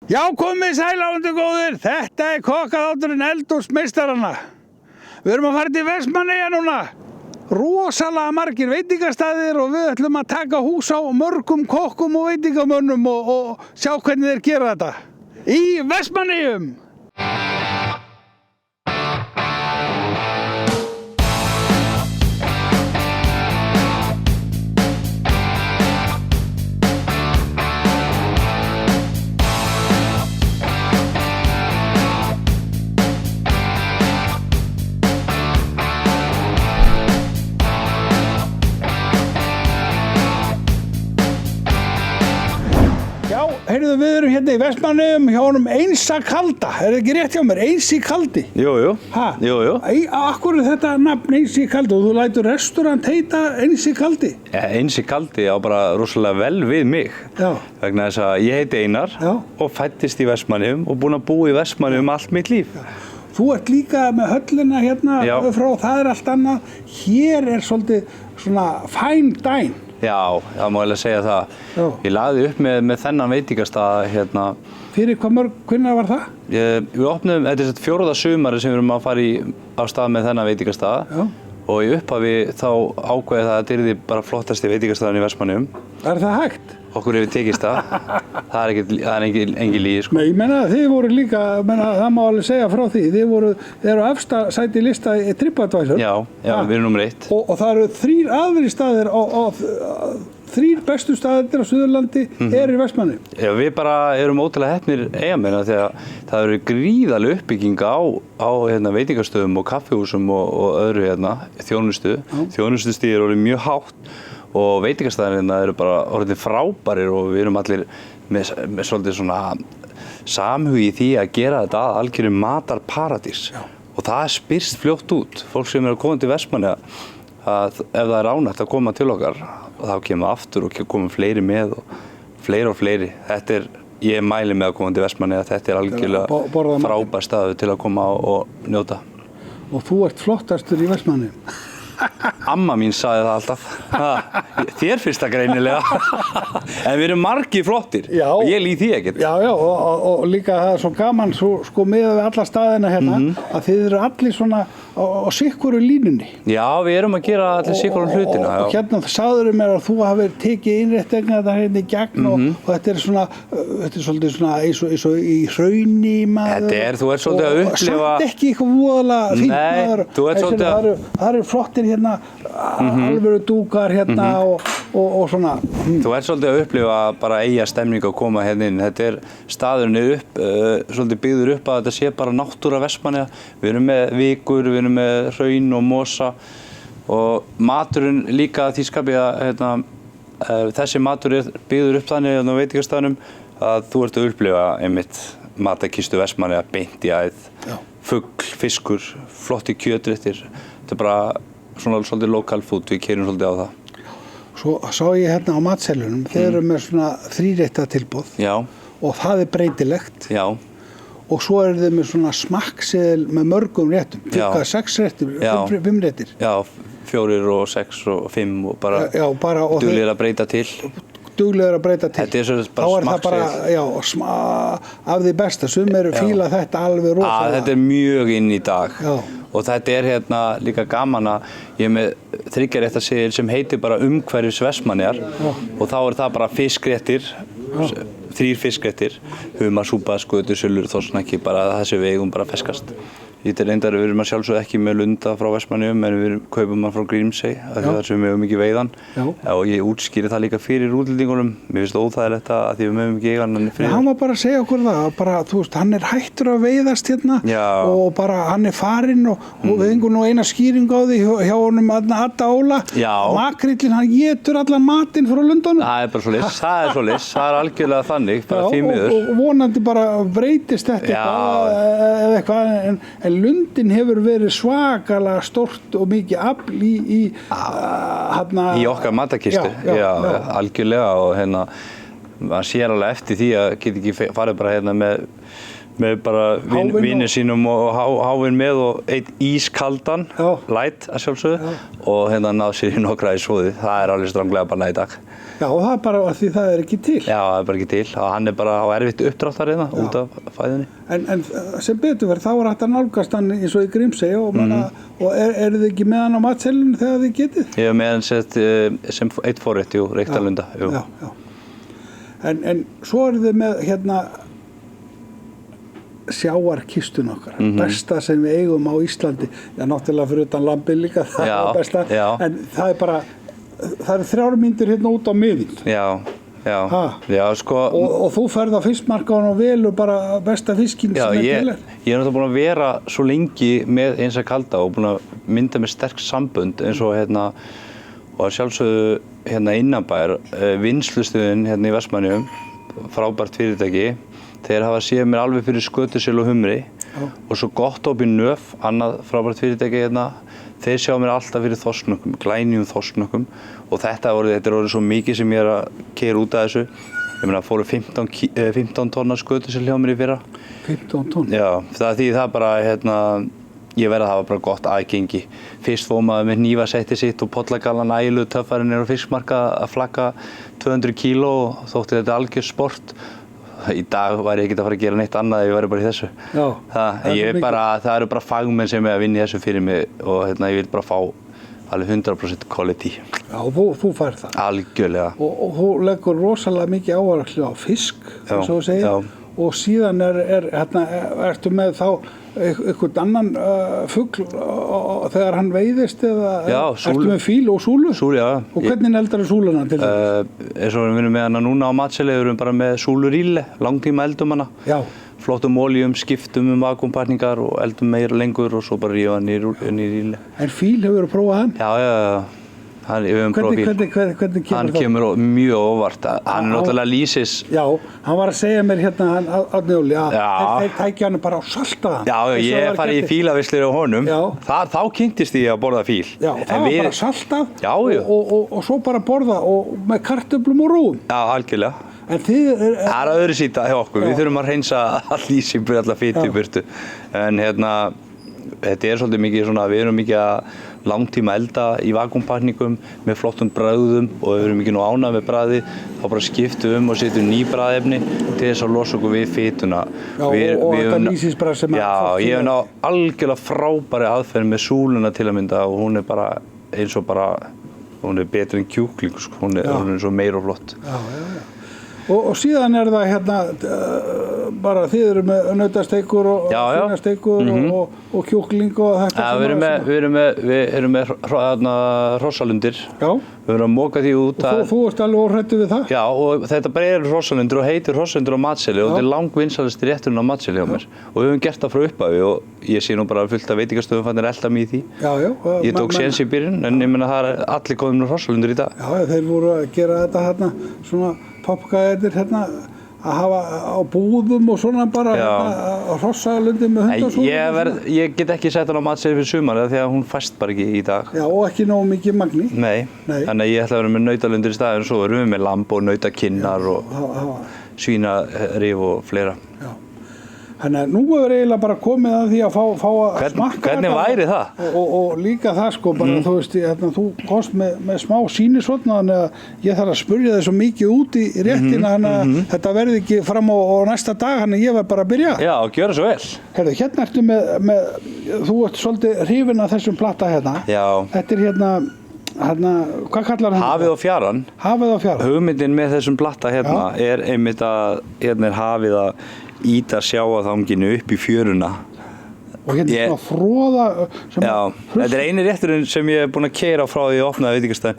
Já, komið sæláundu góðir, þetta kokkaþátturinn Eldhúsmeistarana. Við erum að fara til Vestmannaeyja núna. Rosalega margir veitingastaðir og við ætlum að taka hús á mörgum kokkum og veitingamönnum og sjá hvernig þeir gera þetta. Í Vestmannaeyjum! Heyrðu, við erum hérna í Vestmannaeyjum hjá honum Einsa kalda. Er það ekki rétt hjá mér? Einsi kaldi? Jú. Ha? Jú. Akkur er þetta nafn Einsi kaldi og þú lætur restaurant heita Einsi kaldi? Ja, Einsi kaldi á bara rosalega vel við mig. Já. Vegna þess að ég heiti Einar og fæddist í Vestmannaeyjum og búinn að búa í Vestmannaeyjum allt mitt líf. Já. Þú ert líka með höllina hérna frá, það er allt annað. Hér er svolítið svona fine dine. Já, það má eiginlega segja það. Já. Ég lagði upp með þennan veitingastað hérna. Fyrir hvenær var það? Við opnuðum, þetta er 4. sumari sem við erum að fara á stað með þennan veitingastað. Já. Og í upphafi þá ákveði það að þetta yrði bara flottasti veitingastaðan í Vestmannaeyjum. Er það hægt? Okkur hefur tekist það. Það er engin lygi, sko. Nei, ég meina þið voru líka, það má alveg segja frá því. Þið eru á efsta sæti lista í TripAdvisor. Já, við erum númer 1. Og það eru 3 aðrir staðir og 3 bestu staðir á Suðurlandi eru í Vestmannaeyjum. Já, við bara erum ótrúlega heppnir Eyjamenn því að það eru gríðarleg uppbygging á veitingastöðum og kaffihúsum og öðru þjónustu. Þjónustustigið er orðið mjög hátt og veitingastaðirnir eru bara orðið frábærir og við erum allir með svolítið svona samhug í því að gera þetta að algjöru matarparadís. Og það spyrst fljótt út. Fólk sem eru að koma til Vestmannaeyja, að ef það er ánægt að koma til okkar, þá kemur aftur og koma fleiri með og fleiri. Ég mæli með að koma til Vestmannaeyja, þetta er algjörlega frábær staður til að koma og njóta. Og þú ert flottastur í Vestmannaeyjum. Amma mín sagði það alltaf. Þér finnst það greinilega. En við erum margir flottir og ég líð því ekkert. Já, og líka það er svo gaman sko með alla staðina hérna að þið eru allir svona á sikkoru línunni. Já, við erum að gera allir sikkoru hlutina. Og hérna sagður mér að þú hafir tekið innréttingar þetta hérna í gegn og þetta er svolítið svona eins og í hrauni maður. Þú ert svolítið að upplifa. Samt ekki eitthvað voðalega fínt maður. Nei, þú ert svolítið að. Það eru flottir hérna, alvöru dúkar hérna og svona. Þú ert svolítið að upplifa bara Eyja stemning að koma hérna inn. Staðurinn er svolítið byggður upp að þetta sé bara náttúra Vestmannaeyja. Við erum með vikur, við erum með hraun og mosa og maturinn líka því skapi að þessi matur er byggður upp þannig á veitingastaðnum að þú ert að upplifa einmitt matarkistu Vestmannaeyja beint í æð. Fugl, fiskur, flotti kjötréttir. Þetta er bara svona svolítið local food, við keyrum svolítið á það. Svo sá ég hérna á matselunum, þeir eru með svona 3 rétta tilboð. Já. Og það er breytilegt. Já. Og svo eru þeir með svona smakkseðil með mörgum réttum. 6 réttir, 5 réttir. Já, 4 og 6 og 5 og bara duglegir að breyta til. Duglegur að breyta til. Þetta er bara smakkseðil. Af því besta, sum eru fíla þetta alveg rosalega. Þetta er mjög inn í dag. Já. Og þetta er hérna líka gaman að ég er með 3 réttaseðil sem heitir bara umhverfis Vestmannaeyjar og þá er það bara fiskréttir, 3 fiskréttir, humar, súpa, skötu, sullur, þorsnakki, bara það sem við eigum bara feskast. Við erum að sjálfsögðu ekki með lunda frá Vestmannaeyjum en við kaupum hann frá Grímsey þar sem við höfum ekki veiðan og ég útskýri það líka fyrir útlendingunum. Mér finnst óþægilegt að því við höfum ekki eigan fyrir. Hann var bara að segja okkur það, bara, þú veist, hann er hættur að veiðast hérna og bara hann er farinn og við fengum nú eina skýring á því hjá honum Adda Óla. Makrillinn, hann étur allan matinn frá Lundunum. Það er bara svoleiðis, það er algjörlega þannig, bara því miður. Og vonandi bara breytist þetta eitthvað en Lundinn hefur verið svakalega stórt og mikið afl í okkar matarkistu, algjörlega og maður sér alveg eftir því að geta ekki farið bara hérna með bara vinir sínum og hávinn með og einn ískaldan, light að sjálfsögðu og hérna náð sér í nokkra í svoðið. Það alveg stranglega bara í dag. Já, og það bara því það ekki til. Já, það bara ekki til. Og hann bara á erfitt uppdráttar hérna út af fæðunni. En sem betur verð, þá hægt að nálgast hann eins og í Grímsey og eru þið ekki með hann á matselunum þegar þið getið? Ég með hann sem eitt forrétt, reyktalunda. Já. En svo eru þið með hérna sjávarkistun okkar, besta sem við eigum á Íslandi. Já, náttúrulega fyrir utan lambið líka, það besta. En það bara það eru 3 mínútur hérna út á miðin. Já, sko. Og þú ferð á fiskmarkaðan og velur bara besta fiskinn sem til ég náttúrulega búin að vera svo lengi með Einsa kalda og búin að mynda með sterk sambönd eins og hérna, og sjálfsögðu hérna innanbæjar, vinnslustöðin hérna í Vestmannaeyjum, frábært fyrirtæki, þeir hafa séð mér alveg fyrir skötusil og humri og svo gott upp í Nöf, annað frábært fyrirtæki hérna. Þeir sjá mér alltaf fyrir þorsknökkum, glænjum þorsknökkum og þetta er orðið svo mikið sem ég að keyra út af þessu. Ég meina, fóru 15 tonna skötusil hjá mér í fyrra. 15 tonn? Já, það bara, ég verði að hafa bara gott aðgengi. Fyrst fór maður með hnífasettið sitt og pollagallan ægilu töffarinn á fiskmarka að flagga 200 kíló og þótti þetta algjör sport. Í dag væri ég ekki að fara að gera neitt annað ef ég væri bara í þessu. Það eru bara fagmenn sem að vinna í þessu fyrir mig og ég vil bara fá alveg 100% quality. Já, þú fær það. Algjörlega. Og þú leggur rosalega mikið áherslu á fisk, eins og þú segir. Og síðan ertu með þá einhvern annan fugl þegar hann veiðist eða ertu með fíl og súlu? Súlu, já. Og hvernig eldar þú súluna til þess? Eins og við erum með hana núna á matseli, við erum bara með súluríle, langtíma eldum hana. Já. Flottum olíum, skiptum vakuumparningar og eldum meira lengur og svo bara rífa hann í ríle. En fíl, hefur þú prófað hann? Já. Hvernig hann kemur mjög óvart. Hann náttúrulega lýsis. Já, hann var að segja mér hérna Árni Óli að þeir tækja hann bara á saltaðan. Já, ég farið í fílavislir á honum. Þá kynntist ég að borða fíl. Já, það var bara saltað og svo bara borða og með kartöflum og rúm. Já, algjörlega. En þið það öðru síta hjá okkur. Við þurfum að hreinsa all lýsing alla fitu í burtu. En þetta svolítið mikið svona, við erum mikið að langtíma elda í vakuumparningum með flottum bragðum og ef við erum ekki nú ánægð með bragðið þá bara skiptum og setjum ný bragðefni til þess að losa okkur við fituna. Já, og þetta lýsisbragð sem Já, ég hef ná algjörlega frábæri aðferð með súluna til að mynda og hún bara eins og bara, hún betri en kjúkling, sko. Hún svo meira og flott. Já. Og síðan það hérna, bara þið eru með nautasteikur og svínasteikur og kjúkling og þetta. Já, við erum með hrossalundir. Já. Við erum að móka því út að... Og þú ert alveg óhræddur við það? Já, og þetta bara hrossalundir og heitir hrossalundir á matseli og þetta langvinsælasti rétturinn á matseli hjá mér. Og við höfum gert það frá upphafi og ég sé nú bara fullt af veitingastöðum fannir elda mig í því. Já. Ég tók séns í byrjun en ég menna það allir komið með hrossalundir í dag. Já, þeir voru að gera þetta hérna svona pappgæðir hérna að hafa á búðum og svona bara hrossalundi með hundasúlum. Ég get ekki sett hann á matseli fyrir sumar því að hún fæst bara ekki í dag. Já, og ekki nógu mikið magni. Nei. Þannig að ég ætla að vera með nautalundir í staðinn og svo erum við með lamb og nautakinnar og svínarif og fleira. Já. Þannig að nú er eiginlega bara komið að því að fá að smakka Hvernig væri það? Og líka það sko, bara þú veist, þú komst með smá sýnisotna þannig að ég þarf að spurja þig svo mikið út í réttina þannig að þetta verði ekki fram á næsta dag, þannig að ég var bara að byrja. Já, gjöra svo vel. Herðu, hérna ertu með þú ert svolítið hrifin af þessum platta hérna. Já. Þetta hérna, hvað kallar hann? Hafið og fjaran. Hafið og fjaran. Hugmyndin með þessum platta hérna einmitt að hérna hafið að íta sjávarþanginu upp í fjöruna. Og hérna svona froða sem þetta eini rétturinn sem ég búinn að keyra frá því að opnaði veitingastæðin.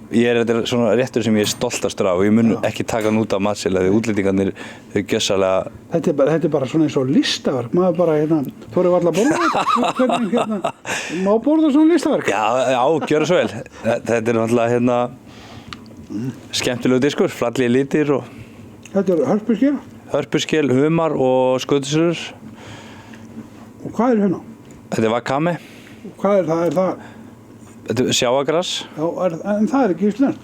Þetta svona réttur sem ég stoltastur af og ég mun ekki taka hann út af matseli því útlendingarnir þau gjössalega... Þetta bara svona eins og listaverk. Maður bara þú eru varla að borða þetta. Má borða svona listaverk? Já, gjöra svo vel. Þetta náttúrulega skemmtilegu diskur, fallegir litir og... Þetta hörpuskel? Hörpuskel, humar og skötusrur. Og hvað hérna? Þetta wakame. Hvað er það? Þetta sjávargras. Já, en það ekki íslenskt?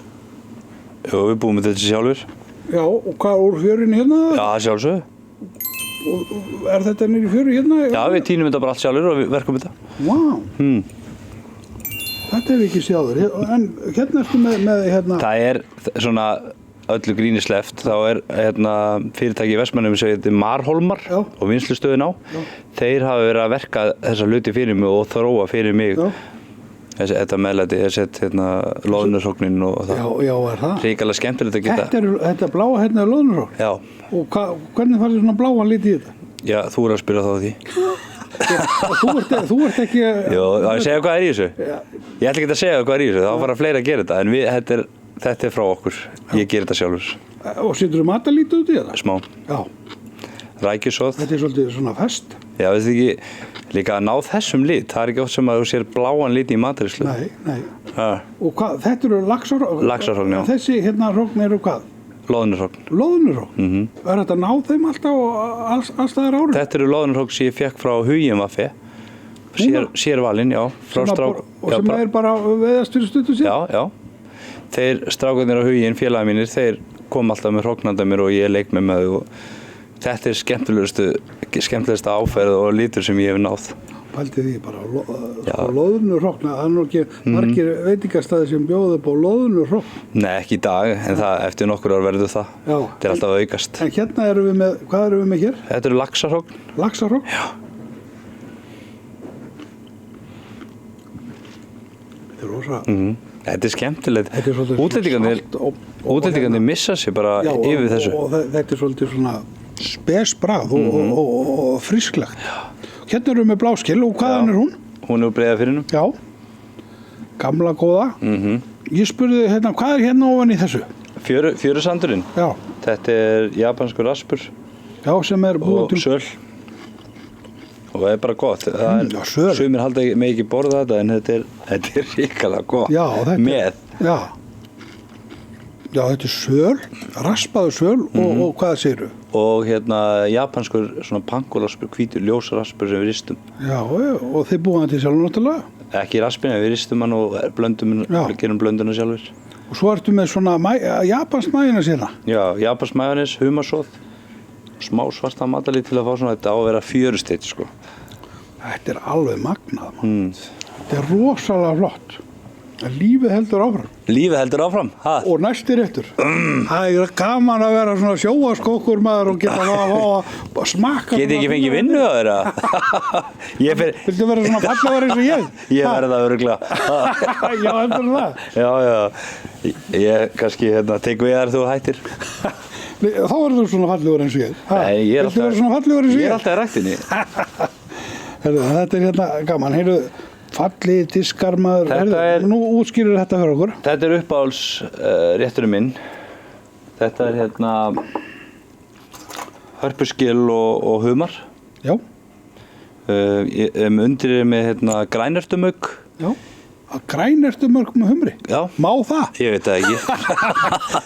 Jú, við búum með þetta sjálfur. Já, og hvað úr fjörunni hérna? Já, sjálfsögðu. Og þetta niður í fjöru hérna? Já, við tínum þetta bara allt sjálfur og við verkum þetta. Vá. Þetta hef ég ekki séður. En hérna ertu með hérna... Það er svona öllu gríni sleppt, þá er fyrirtæki í Vestmannum sem heitir Marholmar og vinnslustöðin á. Þeir hafa verið að verka þessa hluti fyrir mig og þróa fyrir mig. Þetta meðlæti, loðnursóknin og það. Já, er það? Hrikalega skemmtilegt að geta. Þetta bláa hérna er loðnursókn? Já. Og hvernig farið svona bláan lit í þetta? Já, þú að spyrja þá því. Þú ert ekki... Jó, að segja hvað í þessu? Ég ætla ekki að segja hvað í þessu, þá fara fleiri að gera þetta. En þetta frá okkur. Ég ger þetta sjálfur. Og setur þú matarlítið út í þetta? Smá. Já. Rækjusóð. Þetta svolítið svona fest. Já, veistu ekki, líka að ná þessum lit, það er ekki oft sem að þú sér bláan lit í mataríslu. Nei. Og hvað, þetta eru laxarókn? Laxarókn, já. Þessi hérna rókn eru hvað? Loðnursókn. Loðnursókn? Er þetta að ná þeim alltaf alls staðar árið? Þetta eru loðnursókn sem ég fekk frá Huginn-Vaffe. Sérvalinn, já. Og sem er bara veiðast fyrir stuttu síðan? Já. Þeir strákarnir á Huginn, félagar mínir, þeir kom alltaf með hróknanda mér og ég leik með þau og þetta er skemmtilegasta áferð og litur sem ég hef náð. Pældi því bara, loðnursókn, það er nú ekki margir veitingastæði sem bjóða upp á loðnursókn. Nei, ekki í dag, en það eftir nokkur ár verður það. Já. Þetta er alltaf að aukast. En hérna erum við með, hvað erum við með hér? Þetta eru laxarókn. Laxarókn? Já. Þetta er rosa. Þetta er skemmtilegt. Útlendingarnir missa sig bara yfir þessu. Og þetta er svolítið svona spesbragð og frísklegt. Hérna erum við með bláskil og hvaðan er hún? Hún er úr Breiðafirðinum. Já, gamla góða. Ég spurði hérna, hvað er hérna ofan í þessu? Fjörusandurinn. Já. Þetta er japanskur raspur. Já, sem er búið til. Og söl. Og það er bara gott. Sumir halda mig ekki borða þetta en þetta er ríkalega gott. Já, þetta. Með. Já, þetta er söl, raspaður söl og hvað segirðu? Og japanskur svona pangolaspur, hvítur ljósraspur sem við ristum. Já, og þið búið hann til sjálf náttúrulega? Ekki raspin, við ristum hann og gerum blönduna sjálfur. Og svo ertu með svona japansk majónes hérna? Já, japansk majónes, humarsóð, smá svarta matarlít til að fá svona þetta á að vera fjörusteitt, sko. Þetta er alveg magnað, Þetta er rosalega flott. Lífið heldur áfram. Lífið heldur áfram, ha? Og næsti réttur. Það er gaman að vera svona sjóaskokkur maður og geta að smakka. Geti ekki fengið vinnu að vera? Viltu vera svona fallegar eins og ég? Ég verði það örugglega. Já, heldur það? Já. Ég kannski tek við þar þú hættir. Þá verður þú svona fallegur eins og ég. Nei, ég er alltaf. Viltu vera svona fallegur eins og ég? Ég er alltaf í ræktinni. Þetta er gaman. Heyrðu, fallið, diskar maður, nú útskýrir þetta fyrir okkur. Þetta er uppáhalds rétturinn minn. Þetta er hörpuskil og humar. Já. Undir með grænertumugg. Já. Grænertumugg með humri? Já. Má það? Ég veit það ekki.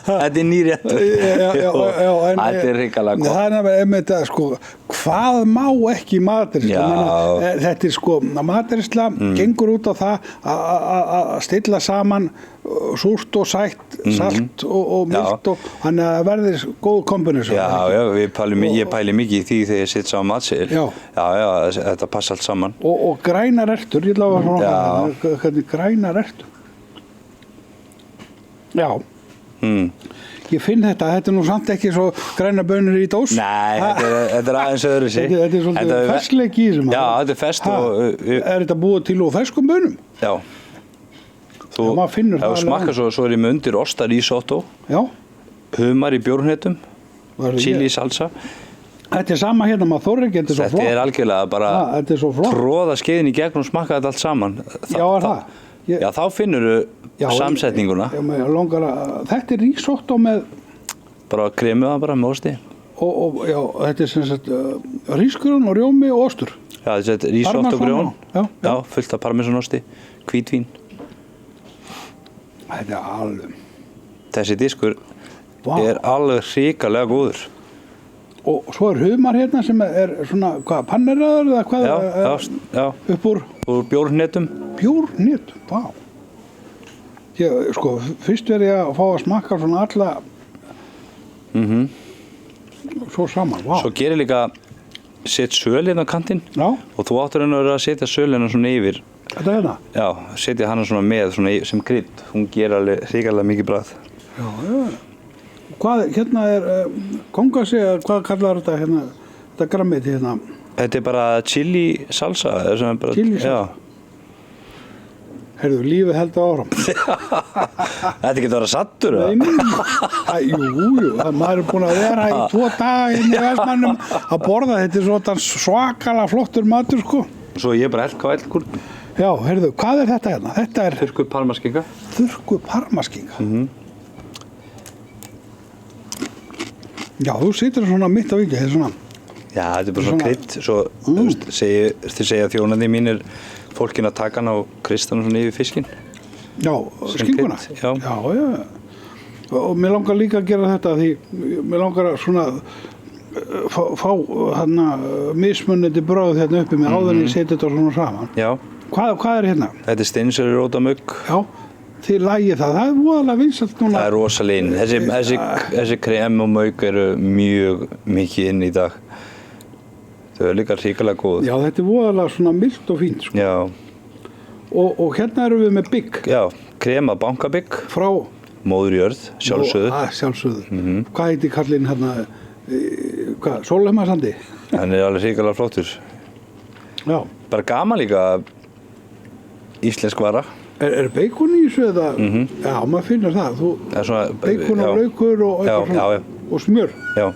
Þetta er nýréttur. Þetta er hrikalega gott. Það er með þetta, sko, hvað má ekki matarísla? Þetta er matarísla gengur út á það að stilla saman súrt og sætt, salt og milt og þannig að verði góð kombination. Ég pæli mikið í því þegar ég sitt saman matseðil. Já, þetta passa allt saman. Og grænar ertur, ég lága svona hvernig grænar ertur. Já. Ég finn þetta er nú samt ekki svo grænar bönur í dós. Nei, þetta er aðeins öðru sig. Þetta er svolítið ferskleiki í þessum. Já, þetta er fersk og... Er þetta búið til úr ferskum bönum? Já. Þú smakkar svo er ég með undir ostar risotto. Já. Humar í bjórnhetum. Chili salsa. Þetta er sama hérna, maður þorri ekki, þetta er svo flott. Þetta er algjörlega bara tróða skeiðin í gegn og smakka þetta allt saman. Já, er það? Já, þá finnur þú samsetninguna. Þetta er risotto með... Bara kremið það bara með osti. Já, þetta er sem sagt rísgrjón og rjómi og ostur. Já, þetta er risotto grjón. Já, fullt af parmesanosti, hvítvín. Þetta er alveg... Þessi diskur er alveg hrikalega góður. Og svo er humar hérna sem er svona, hvað, panneraður eða hvað? Já. Upp úr? Úr bjórhnetum. Bjórhnetum, vá. Sko, fyrst verð ég að fá að smakka svona alla Svo saman, vá. Svo gerir líka set sölinn á kantinn og þú áttur henni að setja sölina svona yfir. Þetta hérna? Já, setja hana svona með svona sem krydd. Hún gerir alveg hrikalega mikið bragð. Já. Hvað, hérna kongasi, hvað kallar þetta hérna, þetta grammiti hérna? Þetta bara chili salsa. Chili salsa? Já. Heyrðu, lífið heldur áfram. Þetta getur verið sattur, eða? Nei, jú, maður búinn að vera í 2 daga í Vestmannum að borða. Þetta svona svakalega flottur matur, sko. Svo ég bara elkúr. Já, heyrðu, hvað þetta hérna? Þetta þurrkuð parmaskinka. Þurrkuð parmaskinka? Já, þú situr svona mitt á viki, þetta svona. Já, þetta bara svona krydd. Svo, þið segja þjónandi mínir fólkin að taka hann á kristan svona yfir fiskinn. Já, skinkuna? Já. Og mér langar líka að gera þetta því mér langar að svona fá hérna mismunandi bragð hérna uppi með áður en ég setja þetta svona saman. Já. Hvað hérna? Þetta steinsölurótamugg. Já, þið lagið það er voðalega vinsælt núna. Það rosalega inn. Þessi krem og mugg eru mjög mikið inn í dag. Þau eru líka hrikalega góð. Já, þetta voðalega svona milt og fínt, sko. Já. Og hérna erum við með bygg. Já, krema bankabygg. Frá? Móður jörð, sjálfsögðu. Sjálfsögðu. Hvað heiti kallinn hérna, Sólheimasandi? Hann alveg hrikalega flottur. Já. Bara gaman líka íslensk vara. Er beikon í þessu eða? Já, maður finnur það. Beikon og laukur og eitthvað svona. Og smjör. Já.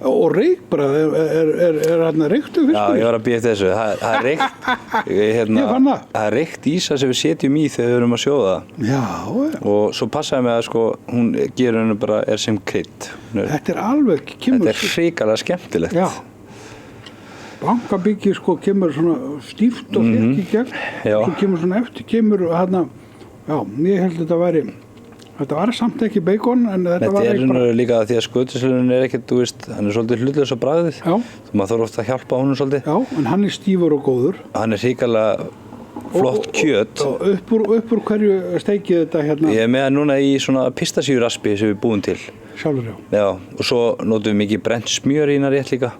Og reykbragð, er hérna reyktu fiskur? Já, ég var að býja eftir þessu. Það er reykt. Ég fann það. Það er reykt ísa sem við setjum í þegar við erum að sjóða það. Já. Og svo passaði mig að hún gerur henni bara sem krydd. Þetta er alveg, þetta er hrikalega skemmtilegt. Já. Bankabyggi kemur svona stíft og þekk í gegn. Svo kemur svona eftir, hérna, já, ég held að þetta var samt ekki beikon, en þetta var ekki bara... Þetta er líka því að skötuselurinn ekkert, hann svolítið hlutlaus á bragðið. Já. Maður þarf ofta að hjálpa honum svolítið. Já, en hann stífur og góður. Hann hrikalega flott kjöt. Og upp úr hverju steikið þetta hérna? Ég með núna í svona pistasíuraspi sem við búum til. Sjálfur, já. Já, og svo notum við mikið brennt smjör í hérna rétt líka.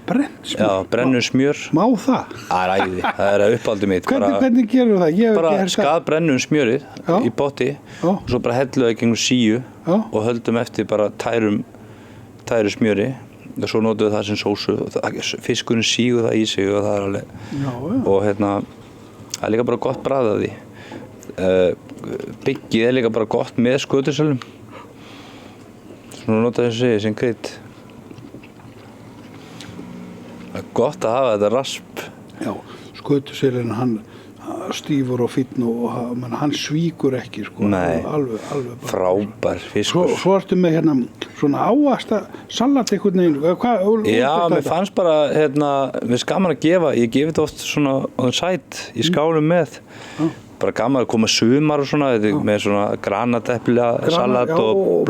Brennt smjör? Já, brennur smjör. Má það? Það er æði, það er uppáldið mitt. Hvernig gerur það? Bara skadbrennum smjörið í botti og svo bara hellum við gegnum síu og höldum eftir bara tæru smjöri og svo notum við það sem sósu. Fiskurinn sígur það í sig og það er alveg... Og hérna, það er líka bara gott bragð af því. Byggið er líka bara gott með skötusölum. Svona nota þessi sem krydd. Það er gott að hafa þetta rasp. Já, skötuselinn hann stífur og fínn og hann svíkur ekki, sko. Nei, alveg frábær fiskur. Svo ertu með hérna svona áasta salat einhvern veginn. Já, mér fannst bara, mér finnst gaman að gefa, ég gefi þetta oft svona sæt í skálum með. Bara gaman að koma sumar og svona, með svona granatepla salat og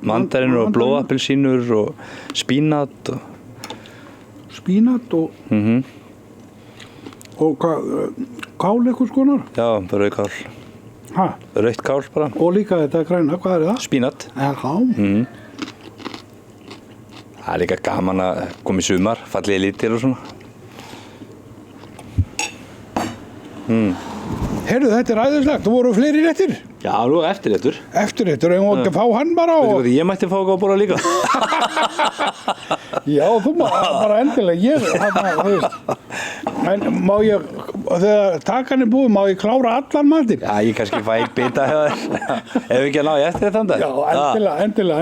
mandarinn og blóðappelsínur og spínat og... Spínat og hvað, kál eitthvað skonar? Já, bara rauðkál. Hæ? Rautt kál bara. Og líka þetta græna, hvað er það? Spínat. Já. Það er líka gaman að koma í sumar, fallegir litir og svona. Heyrðu, þetta er æðislegt, þú voru fleiri réttir? Já, nú eftirréttur. Eftirréttur, en þú ekki að fá hann bara og... Veitu hvað, ég mætti fá að borða líka. Já, þú bara endilega, þú veist. En má ég, þegar takan er búið, má ég klára allan matinn? Já, ég kannski fæ bita hjá þér. Ef við ekki að ná í eftirréttan dag. Já, endilega.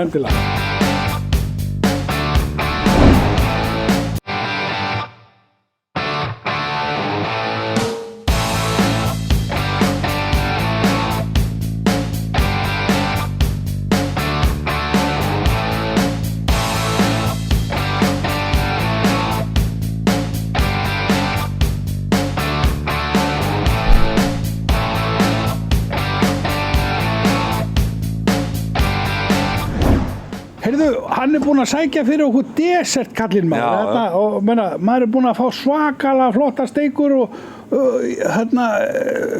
Hann er búinn að sækja fyrir okkur desert kallinn maður. Og maður er búinn að fá svakalega flotta steikur og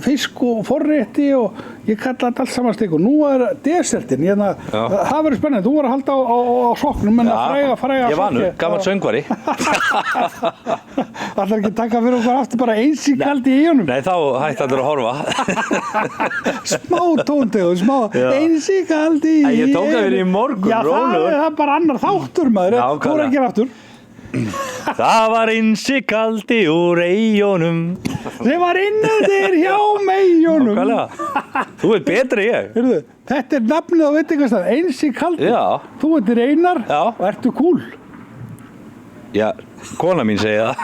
fisk og forrétti og ég kalla þetta allt saman steik og nú desertin, það verður spennandi, þú voru að halda á sokknum en að fræga ég var nú, gammal söngvari. Ætlar ekki að taka fyrir okkur aftur bara eins í kaldi í honum? Nei, þá hætti allir að horfa. Smá tóntegund, eins í kaldi í ég tók það fyrir í morgun, já, það er bara annar þáttur maður, þú voru að gera aftur. Það var innsi kaldi úr eyjónum. Það var innandir hjá meyjónum. Nákvæmlega. Þú veit betri ég. Heyrðu, þetta er nafnið á veitingastað, Einsi kaldi. Já. Þú heitir Einar og ertu kúl. Já, kona mín segir það.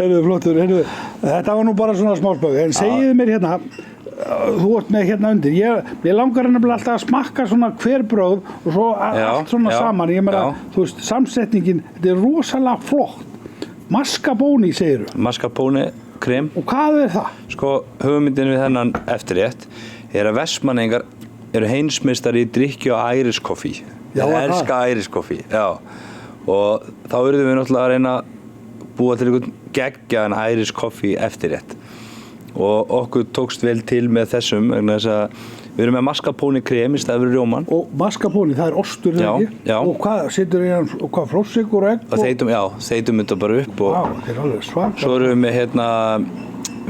Heyrðu, flottur, þetta var nú bara svona smáspögg, en segiðu mér hérna, þú ert með hérna undir, ég langar nefnilega alltaf að smakka svona hver brauð og svo allt svona saman, ég meina, þú veist, samsetningin, þetta er rosalega flott. Mascarpone segirðu? Mascarpone krem. Og hvað er það? Sko, hugmyndin við þennan eftirrétt er að Vestmanningar eru heimsmeistari í drykkju á Irish coffee. Þeir elska Irish coffee, já. Og þá urðum við náttúrulega að reyna að búa til einhvern geggjaðan Irish coffee eftirrétt. Og okkur tókst vel til með þessum vegna þess að við erum með mascarpone krem í staðinn fyrir rjómann. Og mascarpone, það er ostur þegar ekki? Já. Og hvað setur í hann, flórsykur og egg? Þeytum þetta bara upp og þetta er alveg svakar. svo erum við með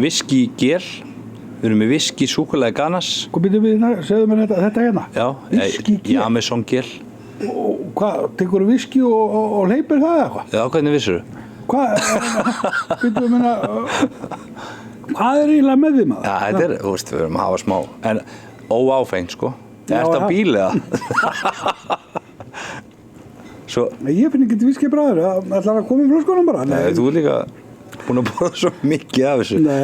whisky gel, við erum með whisky súkkulaði ganas. Hvað byrjum við hérna, segðu mér þetta hérna? Já, whisky gel. Jameson gel. Og hvað, tekur þú whisky og hleypir það eitthvað? Já, hvernig vissirðu? Hvað, byrjum við minna, hvað er eiginlega með því maður? Já, þetta er, þú veist, við erum að hafa smá, en óáfengt, sko. Ertu að bíla það? Svo... Ég finn ekki whisky bræður, það ætlar að koma í flöskunum bara. Nei, þú er líka búin að borða svo mikið af þessu. Nei,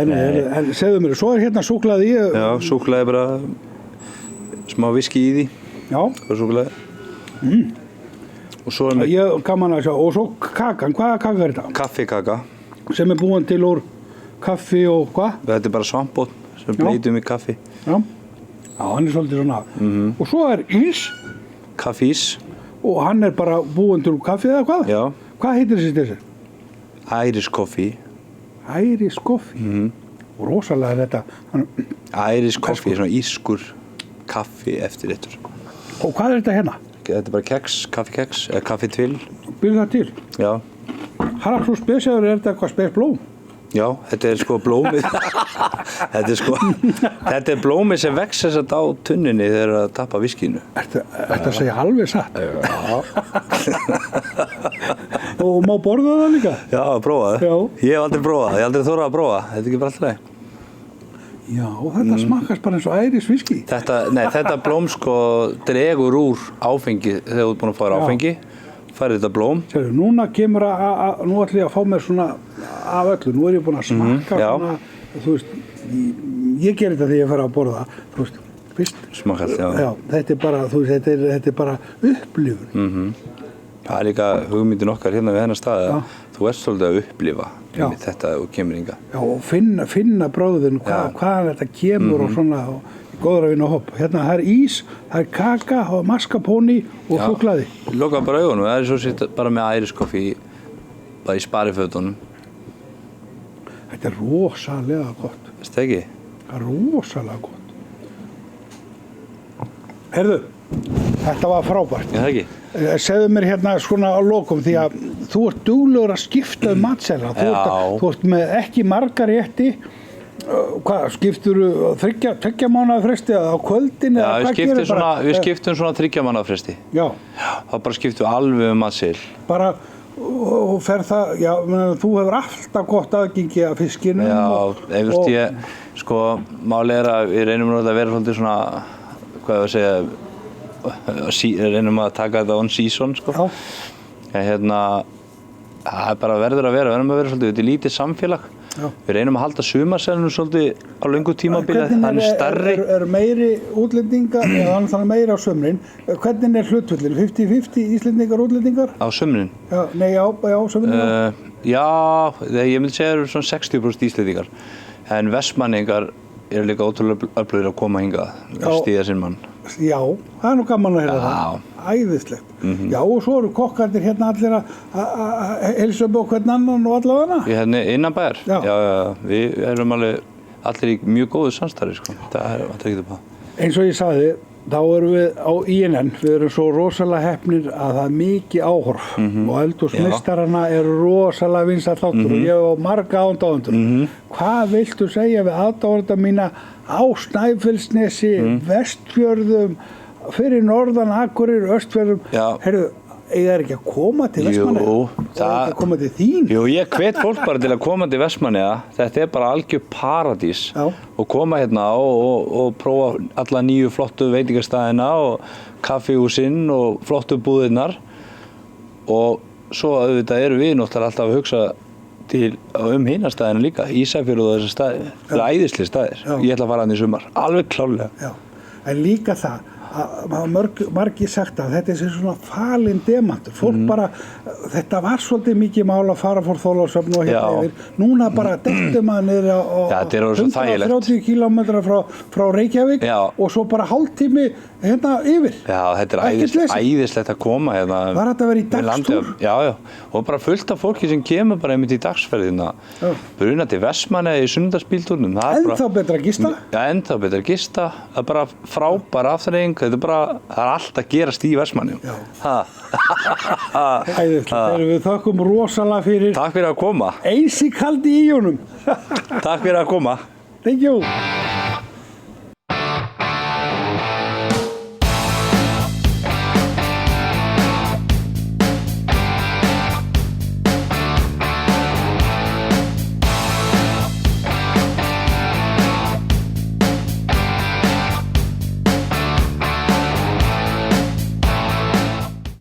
en segðu mér, svo er hérna súkkulaði í. Já, súkkulaði bara, smá whisky í því. Já. Og súkkulaði. Og svo er með... Ég gaman að sjá, og svo kakan, hvaða kaka er þetta? Kaffikaka. Sem er búin til úr kaffi og hvað? Þetta er bara svampbót sem bleytum í kaffi. Já, hann er svolítið svona. Og svo er ís. Kaffís. Og hann er bara búin til úr kaffi eða hvað? Já. Hvað heitir þessi? Irish coffee. Irish coffee? Og rosalega þetta. Irish coffee, svona írskur kaffi eftir eittur. Og hvað er þetta hérna? Þetta er bara keks, kaffikeks, eða kaffitvill. Byrðu það til? Já. Harald svo spesiður, er þetta eitthvað spesblóm? Já, þetta er sko blómið. Þetta er blómið sem vex þess að á tunninni þegar að tappa viskínu. Þetta að segja alveg satt? Já. Og má borða það líka? Já, prófa það. Já. Ég hef aldrei prófað það, ég hef aldrei þorað að prófa. Þetta er ekki bara alltaf leið. Já, þetta smakkast bara eins og Irish whisky. Þetta blóm sko dregur úr áfengi þegar þú ert búin að fá áfengi. Færði þetta blóm. Sérðu, núna kemur nú ætlum ég að fá mér svona af öllu. Nú er ég búin að smakka svona, þú veist, ég ger þetta þegar ég fer að borða, þú veist, fyrst. Smakkast, já. Já, þetta er bara, þú veist, þetta er bara upplifun. Það er líka hugmyndin okkar hérna við hennar stað að þú ert svolítið að upplifa þetta og kemur hingað. Já, og finna brauðin, hvaðan þetta kemur og svona, og góður að vinna og hopp. Hérna, það er ís, það er kaka, og mascarpone og súkkulaði. Loka bara augunum, það er svo sitt bara með Irish coffee, bara í sparifötunum. Þetta er rosalega gott. Veist það ekki? Það er rosalega gott. Heyrðu, þetta var frábært. Já, það ekki? Segðu mér hérna svona á lokum því að þú ert duglegur að skipta matseðla. Þú ert með ekki marga rétti. Hvað, skipturðu 3 mánaða fresti á kvöldin? Já, við skiptum svona 3 mánaða fresti. Já. Þá bara skiptum við alveg matseðl. Bara, og fer það, já, þú hefur alltaf gott aðgengi að fiskinum. Já, sko, máli er að við reynum að vera svolítið svona, hvað ég að segja, reynum að taka þetta on season, sko. Já. Það er bara verður að vera svolítið, þetta er lítið samfélag. Já. Við reynum að halda sumarselunum svolítið á löngu tímabili, hann er stærri. Er meiri útlendingar, eða þannig meiri á sumrin, hvernig er hlutföllin? 50-50 Íslendingar og útlendingar? Á sumrin? Já, nei, á sumrin? Já, ég myndi segja það eru svona 60% Íslendingar. En Vestmanningar eru líka ótrúlega öflugir að koma hingað, stíða sinn mann. Já, það nú gaman að heyra það. Æðislegt. Já, og svo eru kokkarnir hérna allir að heilsa upp á hvern annan og allavega. Hérna innan bæjar? Já, við erum alveg allir í mjög góðu samstarfi, sko. Það er ekki það. Eins og ég sagði, þá erum við á INN, við erum svo rosalega heppnir að það er mikið áhorf og eldhúsmeistarana eru rosalega vinsæll þáttur og ég hef marga aðdáendur. Hvað viltu segja við aðdáenda mína á Snæfellsnesi, Vestfjörðum, fyrir norðan Akureyri, Östfjörðum? Heyrðu, eiga ekki að koma til Vestmannaeyja? Jú, það ekki að koma til þín? Jú, ég hvet fólk bara til að koma til Vestmannaeyja. Þetta er bara algjör paradís. Og koma hérna og prófa alla nýju flottu veitingastæðina og kaffihúsinn og flottu búðirnar. Og svo auðvitað erum við náttúrulega alltaf að hugsa hina stæðina líka, Ísafjörð og þessar staðir. Það er æðislegir staðir. Ég ætla að fara hann í sumar, alveg klárlega. Já, en líka það að margir sagt að þetta er svona falinn demantur. Fólk bara, þetta var svolítið mikið mál að fara fór Þorlákshöfn og hérna yfir. Núna bara dettur maður niður á 130 km frá Reykjavík og svo bara hálftími hérna yfir. Já, þetta er æðislegt að koma hérna. Var þetta að vera í dagstúr? Já, og bara fullt af fólki sem kemur bara einmitt í dagsferðina. Bruna til Vestmannaeyja í sunnudagsbíltúrnum. Ennþá betra að gista? Já, ennþá betra að gista. Það er bara frábær afþreying. Þetta er bara, það er allt að gerast í Vestmannaeyjum. Æðislegt. Við þökkum rosalega fyrir. Takk fyrir að koma. Eisi kaldi í honum. Takk fyrir að koma. Thank you.